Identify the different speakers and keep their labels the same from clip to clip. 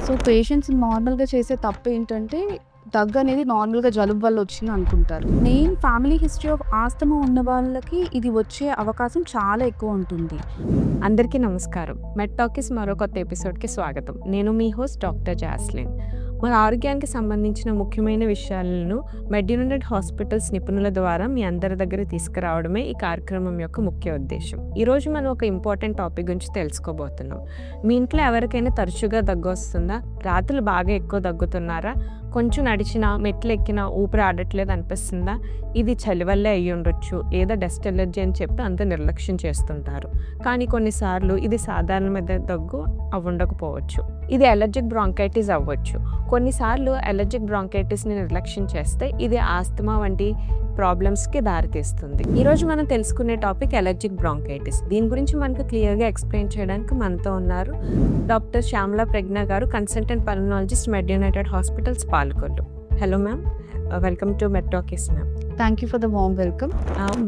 Speaker 1: So, patients నార్మల్‌గా చేసే తప్పేంటంటే, దగ్గనేది నార్మల్‌గా జలుబు వల్ల వచ్చింది అనుకుంటారు. Main family history of asthma ఉన్న వాళ్ళకి ఇది వచ్చే అవకాశం చాలా ఎక్కువ ఉంటుంది.
Speaker 2: అందరికీ నమస్కారం. మెడ్ టాకీస్ మరో కొత్త ఎపిసోడ్‌కి స్వాగతం. నేను మీ హోస్ట్ డాక్టర్ జాస్లిన్. మన ఆరోగ్యానికి సంబంధించిన ముఖ్యమైన విషయాలను మెడ్ యునైటెడ్ హాస్పిటల్స్ నిపుణుల ద్వారా మీ అందరి దగ్గర తీసుకురావడమే ఈ కార్యక్రమం యొక్క ముఖ్య ఉద్దేశం. ఈరోజు మనం ఒక ఇంపార్టెంట్ టాపిక్ గురించి తెలుసుకోబోతున్నాం. మీ ఇంట్లో ఎవరికైనా తరచుగా దగ్గు వస్తుందా? రాత్రులు బాగా ఎక్కువ దగ్గుతున్నారా? కొంచెం నడిచినా, మెట్లు ఎక్కినా ఊపిరి ఆడట్లేదు అనిపిస్తుందా? ఇది చలి వల్లే అయ్యి ఉండొచ్చు, లేదా డస్ట్ ఎలర్జీ అని చెప్పి అంత నిర్లక్ష్యం చేస్తుంటారు. కానీ కొన్నిసార్లు ఇది సాధారణమైన దగ్గు అవ్వకపోవచ్చు. ఇది అలర్జిక్ బ్రాంకైటిస్ అవ్వచ్చు. కొన్నిసార్లు అలర్జిక్ బ్రాంకైటిస్ని నిర్లక్ష్యం చేస్తే ఇది ఆస్తమా వంటి ప్రాబ్లమ్స్కి దారితీస్తుంది. ఈరోజు మనం తెలుసుకునే టాపిక్ అలర్జిక్ బ్రాంకైటిస్. దీని గురించి మనకు క్లియర్గా ఎక్స్ప్లెయిన్ చేయడానికి మనతో ఉన్నారు డాక్టర్ శ్యామల ప్రజ్ఞ గారు, consultant pulmonologist Med United hospitals Palakollu. Hello ma'am, welcome to Med Talkies ma'am.
Speaker 1: Thank you for the warm welcome.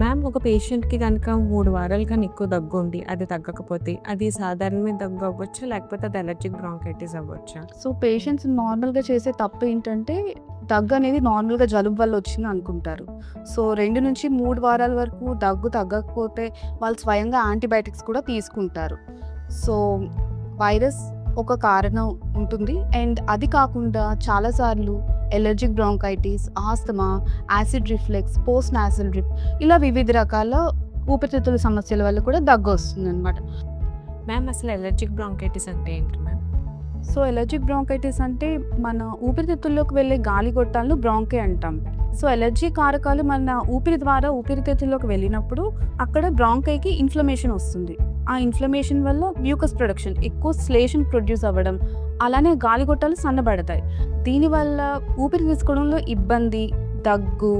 Speaker 2: Ma'am, ఒక పేషెంట్కి కనుక 3 వారాలు కానీ ఎక్కువ దగ్గు ఉండి అది తగ్గకపోతే అది సాధారణమైన దగ్గు అవ్వచ్చా, లేకపోతే అది అలర్జిక్ బ్రాంకైటిస్ అవ్వచ్చా?
Speaker 1: సో, పేషెంట్స్ నార్మల్‌గా చేసే తప్పేంటంటే, దగ్గనేది నార్మల్‌గా జలుబు వల్ల వచ్చింది అనుకుంటారు. సో, 2-3 వారాల వరకు దగ్గు తగ్గకపోతే వాళ్ళు స్వయంగా యాంటీబయాటిక్స్ కూడా తీసుకుంటారు. సో, వైరస్ ఒక కారణం ఉంటుంది. అండ్ అది కాకుండా చాలాసార్లు allergic bronchitis, asthma, acid reflex, post nasal drip ఇలా వివిధ రకాల ఊపిరితిత్తుల సమస్యల వల్ల కూడా దగ్గు వస్తుందన్నమాట.
Speaker 2: మ్యామ్, అసలు అలర్జిక్ బ్రాంకైటిస్ అంటే ఏంటి మ్యామ్?
Speaker 1: సో, ఎలర్జిక్ బ్రాంకైటిస్ అంటే మన ఊపిరితిత్తుల్లోకి వెళ్ళే గాలి గొట్టాలను బ్రాంకే అంటాం. సో, ఎలర్జీ కారకాలు మన ఊపిరి ద్వారా ఊపిరితిత్తుల్లోకి వెళ్ళినప్పుడు అక్కడ బ్రాంకైకి ఇన్ఫ్లమేషన్ వస్తుంది. ఆ ఇన్ఫ్లమేషన్ వల్ల మ్యూకస్ ప్రొడక్షన్, ఎక్కువ శ్లేషం ప్రొడ్యూస్ అవ్వడం, అలానే గాలి గొట్టాలు సన్నబడతాయి. దీనివల్ల ఊపిరి తీసుకోవడంలో ఇబ్బంది, దగ్గు,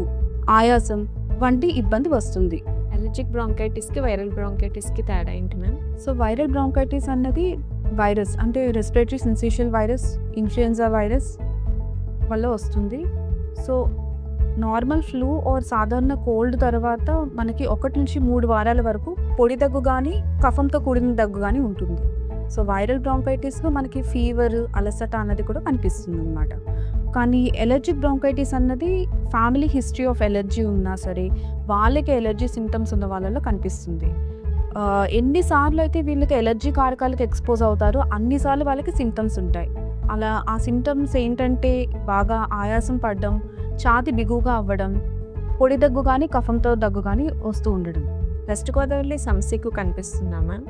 Speaker 1: ఆయాసం వంటి ఇబ్బంది వస్తుంది.
Speaker 2: అలర్జిక్ బ్రాంకైటిస్కి వైరల్ బ్రాంకైటిస్కి తేడా ఏంటి మ్యామ్?
Speaker 1: సో, వైరల్ బ్రాంకైటిస్ అన్నది వైరస్ అంటే respiratory syncytial virus, influenza virus వల్ల వస్తుంది. సో, నార్మల్ ఫ్లూ ఆర్ సాధారణ కోల్డ్ తర్వాత మనకి 1-3 వారాల వరకు పొడి దగ్గు కానీ, కఫంతో కూడిన దగ్గు కానీ ఉంటుంది. సో, వైరల్ బ్రాంకైటిస్లో మనకి ఫీవర్, అలసట అన్నది కూడా కనిపిస్తుంది అన్నమాట. కానీ ఎలర్జిక్ బ్రాంకైటిస్ అన్నది ఫ్యామిలీ హిస్టరీ ఆఫ్ ఎలర్జీ ఉన్నా సరే, వాళ్ళకి ఎలర్జీ సింటమ్స్ ఉన్న వాళ్ళలో కనిపిస్తుంది. ఎన్నిసార్లు అయితే వీళ్ళకి ఎలర్జీ కారకాలకు ఎక్స్పోజ్ అవుతారో అన్నిసార్లు వాళ్ళకి సింటమ్స్ ఉంటాయి. అలా ఆ సింటమ్స్ ఏంటంటే బాగా ఆయాసం పడడం, ఛాతీ బిగువుగా అవ్వడం, పొడి దగ్గు కానీ, కఫంతో దగ్గు కానీ వస్తూ ఉండడం.
Speaker 2: వెస్ట్ గోదావరిలో ఈ సమస్య ఎక్కువ కనిపిస్తుందా మ్యామ్?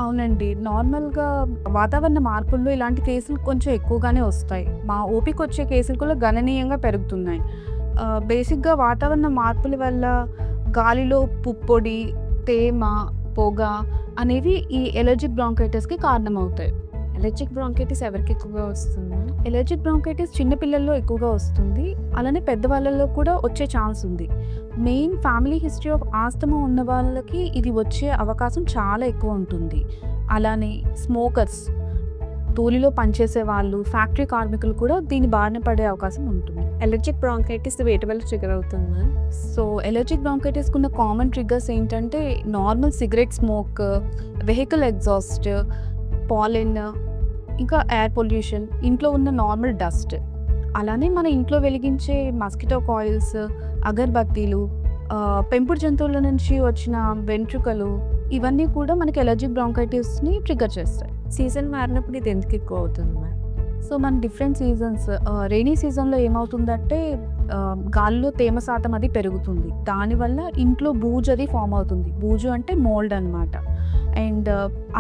Speaker 1: అవునండి. నార్మల్‌గా వాతావరణ మార్పుల్లో ఇలాంటి కేసులు కొంచెం ఎక్కువగానే వస్తాయి. మా ఓపీకి వచ్చే కేసులు కూడా గణనీయంగా పెరుగుతున్నాయి. బేసిక్‌గా వాతావరణ మార్పుల వల్ల గాలిలో పుప్పొడి, తేమ, పొగ అనేవి ఈ ఎలర్జిక్ బ్రాంకైటిస్‌కి కారణమవుతాయి.
Speaker 2: అలర్జిక్ బ్రాంకైటిస్ ఎవరికి ఎక్కువగా వస్తుంది?
Speaker 1: ఎలర్జిక్ బ్రాంకైటిస్ చిన్న పిల్లల్లో ఎక్కువగా వస్తుంది. అలానే పెద్దవాళ్ళలో కూడా వచ్చే ఛాన్స్ ఉంది. Main family history of asthma ఉన్న వాళ్ళకి ఇది వచ్చే అవకాశం చాలా ఎక్కువ ఉంటుంది. అలానే స్మోకర్స్, తోలిలో పనిచేసే వాళ్ళు, ఫ్యాక్టరీ కార్మికులు కూడా దీని బారిన పడే అవకాశం ఉంటుంది.
Speaker 2: అలర్జిక్ బ్రాంకైటిస్ వేటి వల్ల ట్రిగర్ అవుతుందా?
Speaker 1: సో, ఎలర్జిక్ బ్రాంకైటిస్‌కి ఉన్న కామన్ ట్రిగ్గర్స్ ఏంటంటే normal cigarette smoke, vehicle exhaust, pollen, ఇంకా ఎయిర్ పొల్యూషన్, ఇంట్లో ఉన్న నార్మల్ డస్ట్, అలానే మన ఇంట్లో వెలిగించే మస్కిటో కాయిల్స్, అగరబత్తీలు, పెంపుడు జంతువుల నుంచి వచ్చిన వెంట్రుకలు ఇవన్నీ కూడా మనకి ఎలర్జిక్ బ్రాంకైటిస్‌ని ట్రిగ్గర్ చేస్తాయి.
Speaker 2: సీజన్ మారినప్పుడు ఇది ఎందుకు ఎక్కువ అవుతుంది మ్యామ్?
Speaker 1: సో, మన డిఫరెంట్ సీజన్స్, రెయినీ సీజన్‌లో ఏమవుతుందంటే గాలిలో తేమ శాతం అది పెరుగుతుంది. దానివల్ల ఇంట్లో బూజు అది ఫామ్ అవుతుంది. బూజు అంటే మోల్డ్ అనమాట. అండ్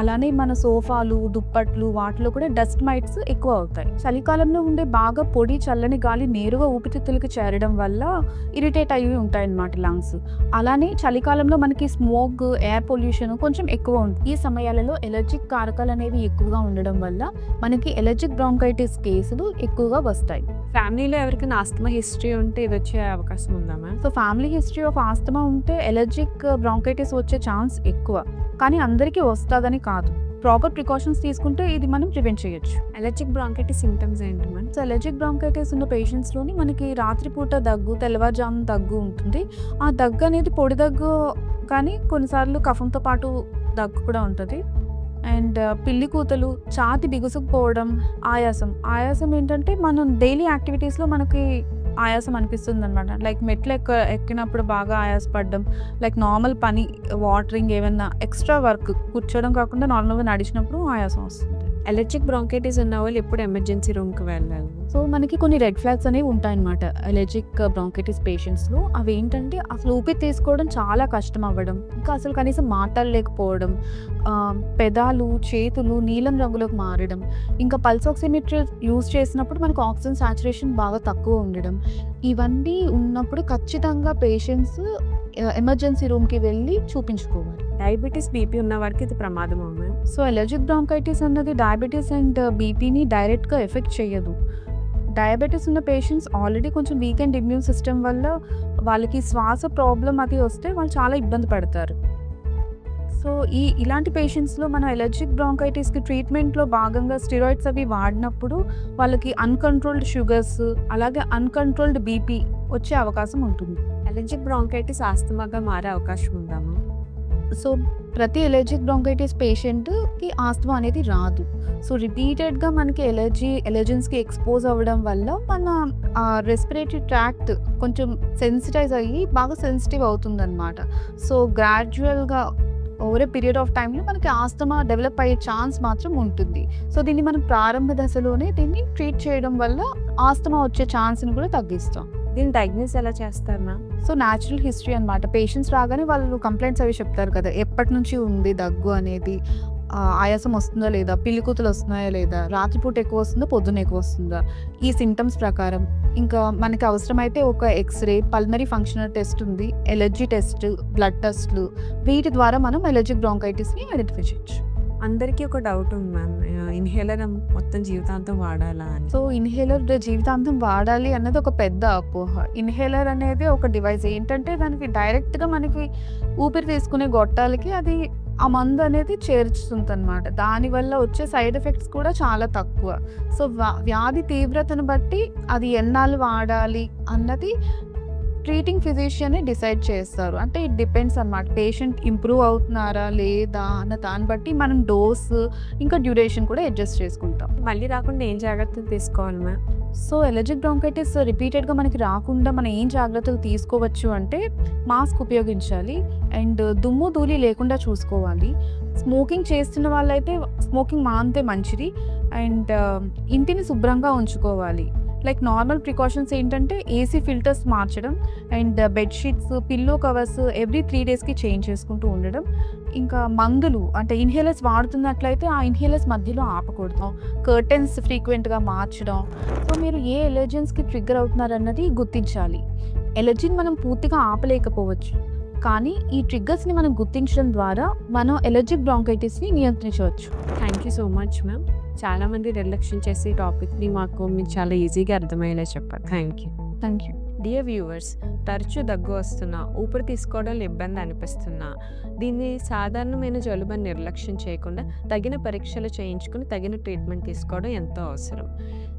Speaker 1: అలానే మన సోఫాలు, దుప్పట్లు వాటిలో కూడా డస్ట్ మైట్స్ ఎక్కువ అవుతాయి. చలికాలంలో ఉండే బాగా పొడి, చల్లని గాలి నేరుగా ఊపిరితిత్తులకి చేరడం వల్ల ఇరిటేట్ అయ్యి ఉంటాయన్నమాట లంగ్స్. అలానే చలికాలంలో మనకి స్మోక్, ఎయిర్ పొల్యూషన్ కొంచెం ఎక్కువ ఉంటుంది. ఈ సమయాలలో ఎలర్జిక్ కారకాలు అనేవి ఎక్కువగా ఉండడం వల్ల మనకి ఎలర్జిక్ బ్రాంకైటిస్ కేసులు ఎక్కువగా వస్తాయి.
Speaker 2: ఫ్యామిలీలో ఎవరికైనా ఆస్తమా హిస్టరీ ఉంటే ఇది వచ్చే అవకాశం ఉందా ma'am?
Speaker 1: So, family history of asthma ఉంటే ఎలర్జిక్ బ్రాంకైటిస్ వచ్చే ఛాన్స్ ఎక్కువ. కానీ అందరికీ వస్తుందని కాదు. ప్రాపర్ ప్రికాషన్స్ తీసుకుంటే ఇది మనం ప్రివెంట్ చేయొచ్చు.
Speaker 2: అలర్జిక్ బ్రాంకైటిస్ సింటమ్స్ ఏంటి మ్యామ్?
Speaker 1: సో, ఎలర్జిక్ బ్రాంకైటిస్ ఉన్న పేషెంట్స్‌లోని మనకి రాత్రిపూట దగ్గు, తెల్లవారుజామున దగ్గు ఉంటుంది. ఆ దగ్గు అనేది పొడి దగ్గు కానీ కొన్నిసార్లు కఫంతో పాటు దగ్గు కూడా ఉంటుంది. అండ్ పిల్లి కూతలు, ఛాతీ బిగుసుకుపోవడం, ఆయాసం ఏంటంటే మనం డైలీ యాక్టివిటీస్‌లో మనకి ఆయాసం అనిపిస్తుందనమాట. లైక్ మెట్లు ఎక్కినప్పుడు బాగా ఆయాసపడడం, లైక్ నార్మల్ పని, వాటరింగ్, ఏమన్నా ఎక్స్‌ట్రా వర్క్ కూర్చోవడం కాకుండా నార్మల్‌గా నడిచినప్పుడు ఆయాసం వస్తుంది.
Speaker 2: అలర్జిక్ బ్రాంకైటిస్ ఉన్న వాళ్ళు ఎప్పుడు ఎమర్జెన్సీ రూమ్‌కి వెళ్ళాలి?
Speaker 1: సో మనకి కొన్ని రెడ్ ఫ్లాగ్స్ అనేవి ఉంటాయన్నమాట అలర్జిక్ బ్రాంకైటిస్ పేషెంట్స్‌లో. అవేంటంటే అసలు ఊపిరి తీసుకోవడం చాలా కష్టం అవ్వడం, ఇంకా అసలు కనీసం మాట్లాడలేకపోవడం, పెదాలు, చేతులు నీలం రంగులోకి మారడం, ఇంకా పల్స్ ఆక్సిమీటర్ యూజ్ చేసినప్పుడు మనకు ఆక్సిజన్ సాచురేషన్ బాగా తక్కువ ఉండడం. ఇవన్నీ ఉన్నప్పుడు ఖచ్చితంగా పేషెంట్స్ ఎమర్జెన్సీ రూమ్‌కి వెళ్ళి చూపించుకోవాలి.
Speaker 2: డయాబెటిస్, బీపీ ఉన్న వారికి ఇది ప్రమాదమా మ్యామ్?
Speaker 1: సో అలర్జిక్ బ్రాంకైటిస్ అన్నది డయాబెటిస్ అండ్ బీపీని డైరెక్ట్‌గా ఎఫెక్ట్ చేయదు. డయాబెటిస్ ఉన్న పేషెంట్స్ ఆల్రెడీ కొంచెం వీకెండ్ ఇమ్యూన్ సిస్టమ్ వల్ల వాళ్ళకి శ్వాస ప్రాబ్లమ్ అది వస్తే వాళ్ళు చాలా ఇబ్బంది పడతారు. సో ఇలాంటి పేషెంట్స్‌లో మనం అలర్జిక్ బ్రాంకైటిస్‌కి ట్రీట్మెంట్‌లో భాగంగా స్టెరాయిడ్స్ అవి వాడినప్పుడు వాళ్ళకి అన్‌కంట్రోల్డ్ షుగర్స్, అలాగే అన్‌కంట్రోల్డ్ బీపీ వచ్చే అవకాశం ఉంటుంది.
Speaker 2: అలర్జిక్ బ్రాంకైటిస్ ఆస్తమాగా మారే అవకాశం ఉందా మ్యామ్?
Speaker 1: సో ప్రతి అలర్జిక్ బ్రాంకైటిస్ పేషెంట్‌కి ఆస్తమా అనేది రాదు. సో రిపీటెడ్‌గా మనకి ఎలర్జెన్స్‌కి ఎక్స్‌పోజ్ అవ్వడం వల్ల మన రెస్పిరేటరీ ట్రాక్ట్ కొంచెం సెన్సిటైజ్ అయ్యి బాగా సెన్సిటివ్ అవుతుందనమాట. సో గ్రాడ్యువల్‌గా ఓవర్ ఏ పీరియడ్ ఆఫ్ టైమ్‌లో మనకి ఆస్తమా డెవలప్ అయ్యే ఛాన్స్ మాత్రం ఉంటుంది. సో దీన్ని మనం ప్రారంభ దశలోనే దీన్ని ట్రీట్ చేయడం వల్ల ఆస్తమా వచ్చే ఛాన్స్‌ని కూడా తగ్గిస్తాం.
Speaker 2: దీన్ని డయాగ్నోస్ ఎలా చేస్తారు మ్యామ్?
Speaker 1: సో న్యాచురల్ హిస్టరీ అనమాట. పేషెంట్స్ రాగానే వాళ్ళు కంప్లైంట్స్ అవి చెప్తారు కదా! ఎప్పటినుంచి ఉంది దగ్గు అనేది, ఆయాసం వస్తుందా లేదా, పిల్లికూతలు వస్తున్నాయా లేదా, రాత్రిపూట ఎక్కువ వస్తుందా, పొద్దున ఎక్కువ వస్తుందా, ఈ సింటమ్స్ ప్రకారం ఇంకా మనకి అవసరమైతే ఒక ఎక్స్‌రే, పల్మరీ ఫంక్షనల్ టెస్ట్ ఉంది, ఎలర్జీ టెస్ట్, బ్లడ్ టెస్ట్‌లు, వీటి ద్వారా మనం అలర్జిక్ బ్రాంకైటిస్‌ని ఐడెంటిఫై చేయొచ్చు.
Speaker 2: అందరికీ ఒక డౌట్ ఉంది మ్యామ్. ఇన్హేలర్ మొత్తం జీవితాంతం వాడాలా అని?
Speaker 1: సో ఇన్హేలర్ జీవితాంతం వాడాలి అన్నది ఒక పెద్ద అపోహ. ఇన్హేలర్ అనేది ఒక డివైస్. ఏంటంటే దానికి డైరెక్ట్‌గా మనకి ఊపిరి తీసుకునే గొట్టాలకి అది ఆ మందు అనేది చేరుస్తుందనమాట. దానివల్ల వచ్చే సైడ్ ఎఫెక్ట్స్ కూడా చాలా తక్కువ. సో వ్యాధి తీవ్రతను బట్టి అది ఎన్నాళ్ళు వాడాలి అన్నది ట్రీటింగ్ ఫిజిషియనే డిసైడ్ చేస్తారు. అంటే ఇట్ డిపెండ్స్ అనమాట. పేషెంట్ ఇంప్రూవ్ అవుతున్నారా లేదా అన్న దాన్ని బట్టి మనం డోస్ ఇంకా డ్యూరేషన్ కూడా అడ్జస్ట్ చేసుకుంటాం.
Speaker 2: మళ్ళీ రాకుండా ఏం జాగ్రత్తలు తీసుకోవాలి మ్యామ్?
Speaker 1: సో అలర్జిక్ బ్రాంకైటిస్ రిపీటెడ్‌గా మనకి రాకుండా మనం ఏం జాగ్రత్తలు తీసుకోవచ్చు అంటే మాస్క్ ఉపయోగించాలి అండ్ దుమ్ము, ధూళి లేకుండా చూసుకోవాలి. స్మోకింగ్ చేస్తున్న వాళ్ళైతే స్మోకింగ్ మానితే మంచిది. అండ్ ఇంటిని శుభ్రంగా ఉంచుకోవాలి. లైక్ నార్మల్ ప్రికాషన్స్ ఏంటంటే ఏసీ ఫిల్టర్స్ మార్చడం and bedsheets, pillow covers every 3 డేస్‌కి చేంజ్ చేసుకుంటూ ఉండడం. ఇంకా మందులు అంటే ఇన్హేలర్స్ వాడుతున్నట్లయితే ఆ ఇన్హేలర్స్ మధ్యలో ఆపకూడదు. కర్టెన్స్ ఫ్రీక్వెంట్‌గా మార్చడం. సో మీరు ఏ ఎలర్జెన్స్‌కి ట్రిగ్గర్ అవుతున్నారన్నది గుర్తించాలి. ఎలర్జీని మనం పూర్తిగా ఆపలేకపోవచ్చు. కానీ ఈ ట్రిగ్గర్స్‌ని మనం గుర్తించడం ద్వారా మనం అలర్జిక్ బ్రాంకైటిస్‌ని నియంత్రించవచ్చు.
Speaker 2: Thank you so much ma'am. చాలామంది నిర్లక్ష్యం చేసే ఈ టాపిక్‌ని మీరు చాలా ఈజీగా అర్థమయ్యేలా చెప్పారు. Thank you.
Speaker 1: Thank you.
Speaker 2: Dear viewers, తరచూ దగ్గు వస్తున్నా, ఊపిరి తీసుకోవడంలో ఇబ్బంది అనిపిస్తున్నా, దీన్ని సాధారణమైన జలుబని నిర్లక్ష్యం చేయకుండా తగిన పరీక్షలు చేయించుకుని తగిన ట్రీట్మెంట్ తీసుకోవడం ఎంతో అవసరం.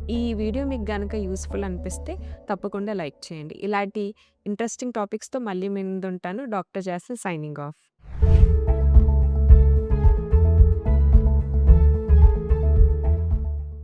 Speaker 2: ఈ వీడియో మీకు గనక యూస్ఫుల్ అనిపిస్తే తప్పకుండా లైక్ చేయండి. ఇలాంటి ఇంట్రెస్టింగ్ టాపిక్స్తో మళ్ళీ మీ ముందుంటాను. Doctor Jasmine signing of.